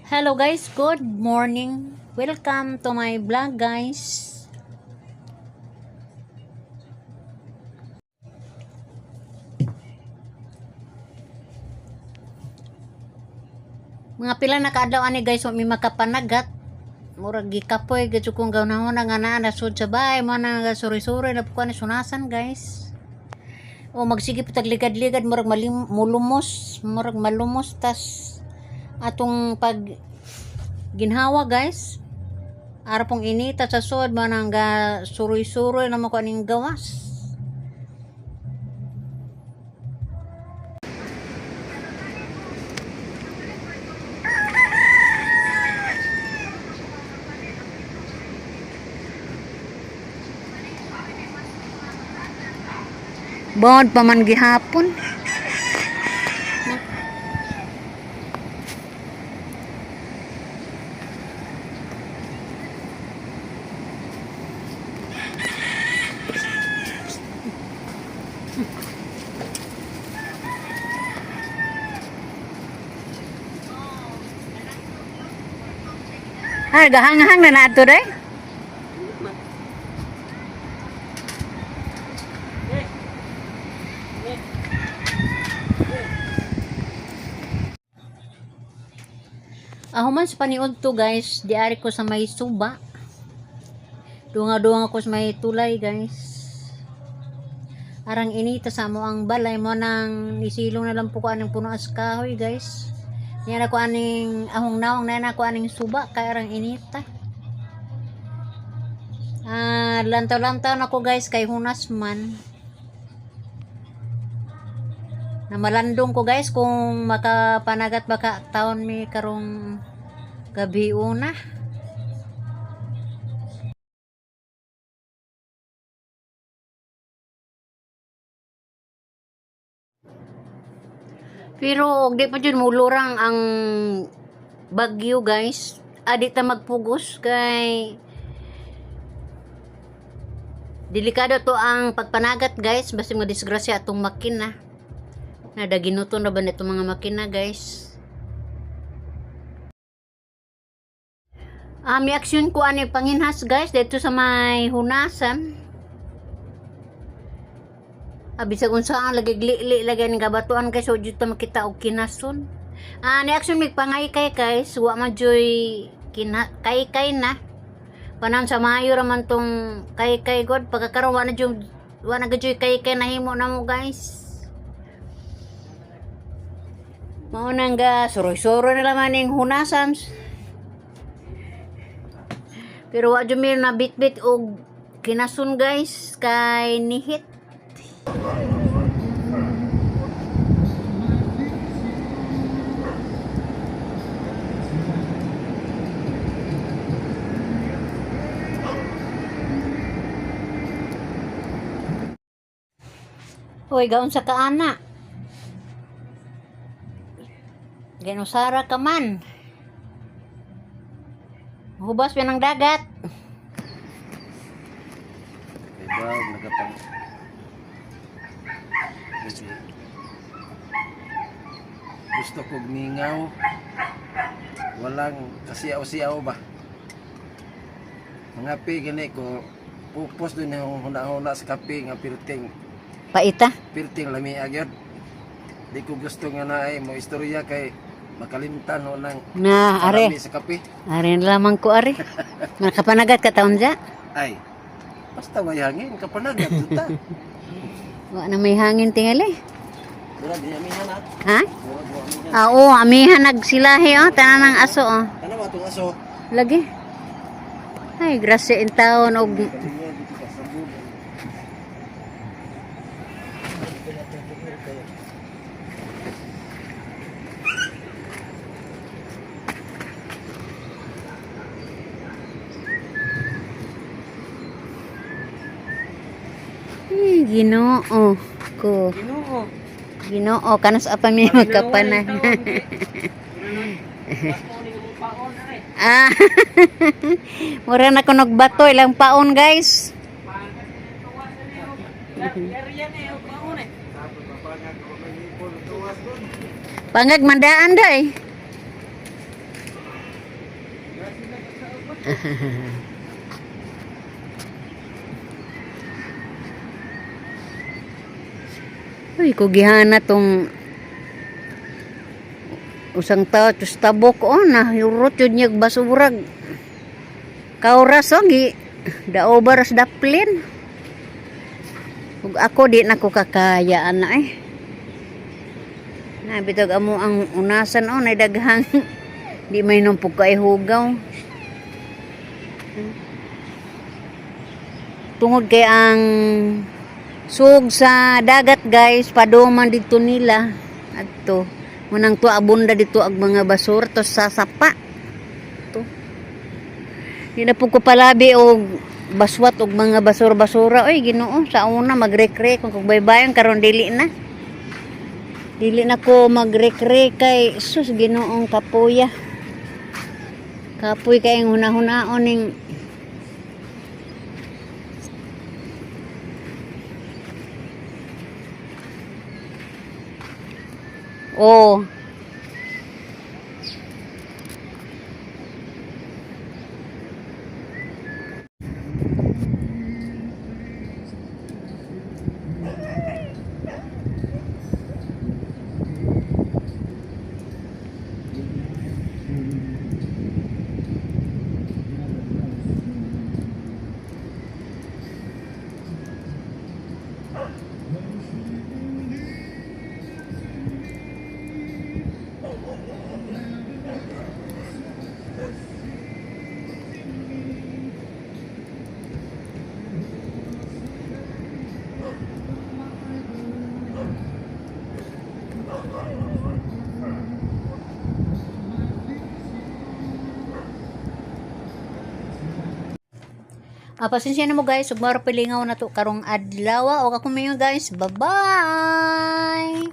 Hello guys, good morning. Welcome to my vlog guys. Mga pila na kaadlaw ani guys, may makapanagat. Murag gikapoy gadto kung gawnahon nga naa nasud sa bahay mo na suri-suri na pukuan ni sunasan guys. O magsige putag ligad-ligad murag murag malumos tas atong pag ginhawa guys. Ara pong inita sa sud man nga suroy-suroy na mo kaning gawas. Bawad pa man gihapon. Gahang-hang na nato day. Ahuman sa paniod to guys, diari ko sa may suba. Dunga-dunga ko sa may tulay guys. Arang inita sa mo ang balay mo nang isilong na lang po ko anong puno as kahoy guys. Yan ako aning ahong naong na ako aning suba kay arang inita. Lantaw-lantaw na ko guys kay hunas man. Na malandong ko guys kung makapanagat baka taon mi karong gabi una. Pero di pa dyan mulurang ang bagyo guys. Adi ta magpugos kay delikado to ang pagpanagat guys. Basta mga disgrasya atong makina. Nadaginuto na ba nito mga makina guys. May aksyon ko ani panginhas guys dito sa may hunasan. Bisag unsaan lagi gli lagi ng kabatuan guys, so dito makita og kinason. Ni aksyon mig pangay kay guys, wa man joy kay na. Panan sa Mayo raman tong kay god pagkakaroon wa na joy kay nahimo na mo guys. Mao nang ga suroy-suroy na laman ning hunasan. Pero wa jud mi na bitbit og kinason guys kay nihit. Hoy, gaon sa kaana. Ganusara ka man. Hubas pa ng dagat. Diba, nagapang kasi gusto kong mingaw, walang kasiyaw-siyaw ba, mga pi gani ko pupos din yung huna-huna sa kape nga pirting lami agad. Di ko gusto nga na ay mo istorya kay makalimtan ho ng Are sa kape. Are lamang ko are. Nakapanagat ka taon dya? Ay, basta may hangin kapanagat ta. Wa na may hangin tingali. Mura di amihan ha. Ha? Mura di amihan. Oo, amihan nagsilahi tanan ng aso Ano ba itong aso? Lagi. Ay, grasya in taon og Ginoo ko. Ginoo kanas apa mi magkapanay. Mura na ko nagbato ilang paon guys. Pangag mandaan day. Uy, kugihana tong usang tao tus tabok na yurot yun niyag basurag kauras gi daobaras daplin ug ako di na ko kakayaan na nabitog amo ang unasan nay daghang di may numpog kay hugaw tungod kay ang sug sa dagat guys paduman dito nila adto munang to abunda dito ang mga basura to sasapa to di na po ko palabi og baswat og mga basura oy Ginoo sa una magrekre kung baybayon karon dili na ko magrekre kay sus Ginoong kapuya kapoy kay hunahunahon ning oh. Pasensya na mo guys, ug maro pilingaw na to karong adlaw. O ako mga guys, bye-bye.